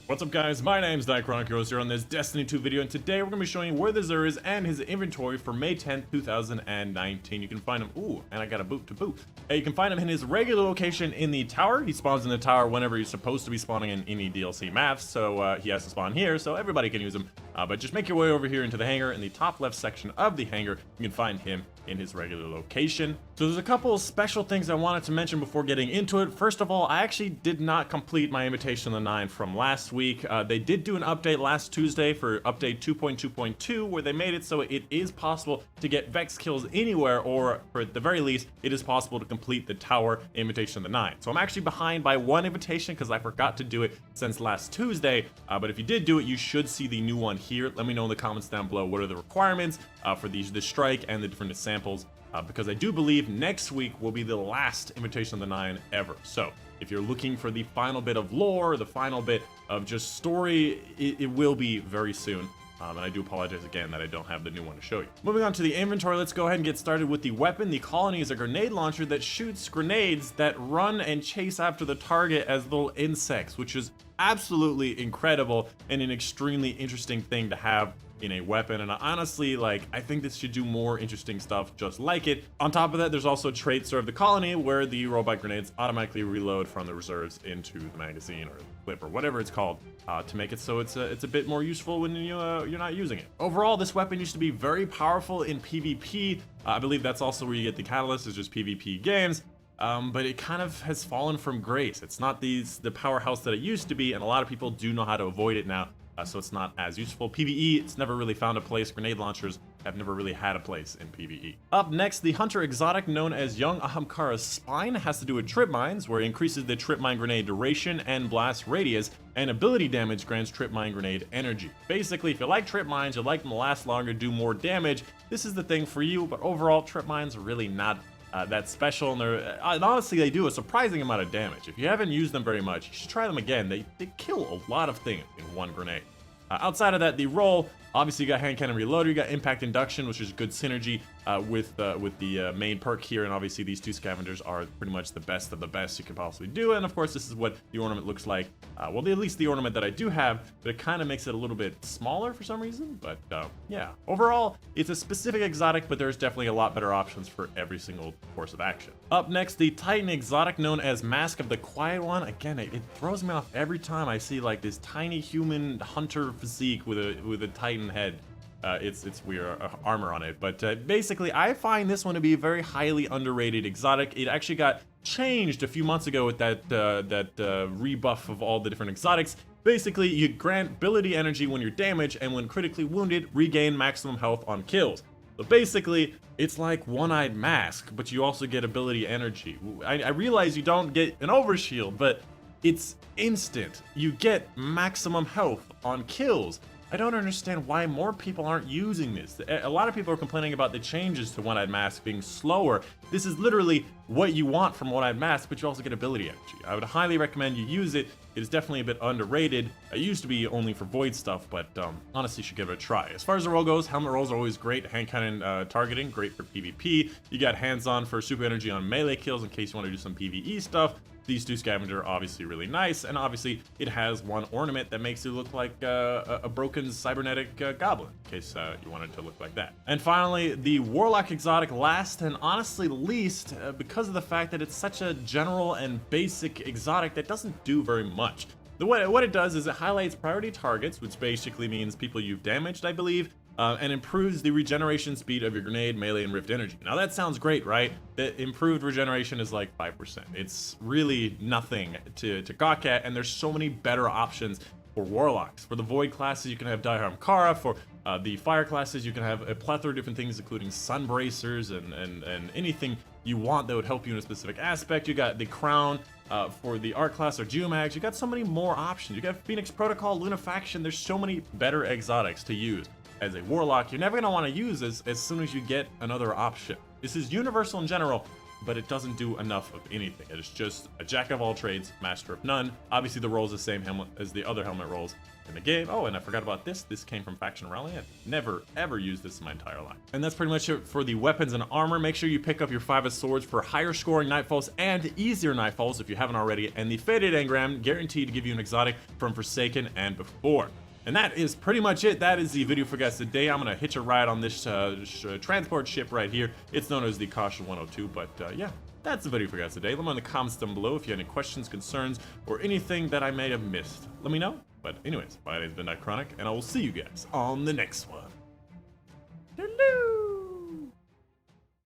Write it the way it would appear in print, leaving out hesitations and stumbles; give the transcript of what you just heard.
What's up guys, my name's Dychronic here on this Destiny 2 video, and today we're going to be showing you where the Xur is and his inventory for May 10th, 2019. You can find him, ooh, and I got a boot to boot. You can find him in his regular location in the tower. He spawns in the tower whenever he's supposed to be spawning in any DLC maps, so he has to spawn here, so everybody can use him. But just make your way over here into the hangar. In the top left section of the hangar, you can find him in his regular location. So there's a couple of special things I wanted to mention before getting into it. First of all, I actually did not complete my Invitation of the Nine from last week. They did do an update last Tuesday for update 2.2.2 where they made it so it is possible to get Vex kills anywhere, or for at the very least, it is possible to complete the tower Invitation of the Nine. So I'm actually behind by one invitation because I forgot to do it since last Tuesday, but if you did do it, you should see the new one here. Let me know in the comments down below what are the requirements for the strike and the different samples, because I do believe next week will be the last Invitation of the Nine ever. So if you're looking for the final bit of lore, the final bit of just story, it will be very soon. And I do apologize again that I don't have the new one to show you. Moving on to the inventory, let's go ahead and get started with the weapon. The Colony is a grenade launcher that shoots grenades that run and chase after the target as little insects, which is absolutely incredible and an extremely interesting thing to have in a weapon. And honestly, I think this should do more interesting stuff just like it. On top of that, there's also trait Serve the Colony, where the robot grenades automatically reload from the reserves into the magazine or clip or whatever it's called, to make it so it's a bit more useful when you're not using it. Overall, this weapon used to be very powerful in PvP. I believe that's also where you get the catalyst, is just PvP games. But it kind of has fallen from grace. It's not the powerhouse that it used to be, and a lot of people do know how to avoid it now. So it's not as useful. PvE, it's never really found a place. Grenade launchers have never really had a place in PvE. Up next, the Hunter Exotic, known as Young Ahamkara's Spine, has to do with trip mines, where it increases the trip mine grenade duration and blast radius, and ability damage grants trip mine grenade energy. Basically, if you like trip mines, you like them to last longer, do more damage, this is the thing for you. But overall, trip mines are really not that special, and honestly, they do a surprising amount of damage. If you haven't used them very much, you should try them again. They kill a lot of things in one grenade. Outside of that, the roll, obviously you got hand cannon reloader, you got impact induction, which is good synergy with the main perk here, and obviously these two scavengers are pretty much the best of the best you can possibly do. And of course, this is what the ornament looks like. Well, at least the ornament that I do have, but it kind of makes it a little bit smaller for some reason. But yeah, overall, it's a specific exotic, but there's definitely a lot better options for every single course of action. Up next, the Titan Exotic, known as Mask of the Quiet One. Again, it throws me off every time I see this tiny human hunter physique with a Titan head. It's weird armor on it, but basically I find this one to be a very highly underrated exotic. It actually got changed a few months ago with that rebuff of all the different exotics. Basically, you grant ability energy when you're damaged, and when critically wounded, regain maximum health on kills. So basically, it's like One-Eyed Mask, but you also get ability energy. I realize you don't get an overshield, but it's instant. You get maximum health on kills. I don't understand why more people aren't using this. A lot of people are complaining about the changes to One-Eyed Mask being slower. This is literally what you want from One-Eyed Mask, but you also get ability energy. I would highly recommend you use it. It is definitely a bit underrated. It used to be only for void stuff, but honestly, you should give it a try. As far as the roll goes, helmet rolls are always great. Hand cannon targeting, great for PvP. You got hands-on for super energy on melee kills in case you want to do some PvE stuff. These two scavenger are obviously really nice, and obviously it has one ornament that makes it look like a broken cybernetic goblin, in case you wanted to look like that. And finally, the Warlock Exotic, last and honestly least, because of the fact that it's such a general and basic exotic that doesn't do very much. What it does is it highlights priority targets, which basically means people you've damaged, I believe, and improves the regeneration speed of your grenade, melee, and rift energy. Now that sounds great, right? The improved regeneration is like 5%. It's really nothing to gawk at, and there's so many better options for warlocks. For the void classes, you can have Dychronic. For the fire classes, you can have a plethora of different things, including sun bracers and anything you want that would help you in a specific aspect. You got the crown for the art class or geomags. You got so many more options. You got Phoenix Protocol, Lunafaction. There's so many better exotics to use. As a warlock, you're never going to want to use this as soon as you get another option. This is universal in general, but it doesn't do enough of anything. It is just a jack of all trades, master of none. Obviously the role's the same helmet as the other helmet roles in the game. Oh, and I forgot about this. This came from Faction Rally. I've never, ever used this in my entire life. And that's pretty much it for the weapons and armor. Make sure you pick up your 5 of swords for higher scoring nightfalls and easier nightfalls if you haven't already. And the Faded Engram guaranteed to give you an exotic from Forsaken and before. And that is pretty much it. That is the video for guys today. I'm gonna hitch a ride on this transport ship right here. It's known as the Caution 102, but yeah. That's the video for guys today. Let me know in the comments down below if you have any questions, concerns, or anything that I may have missed. Let me know. But anyways, my name's been Dychronic, and I will see you guys on the next one.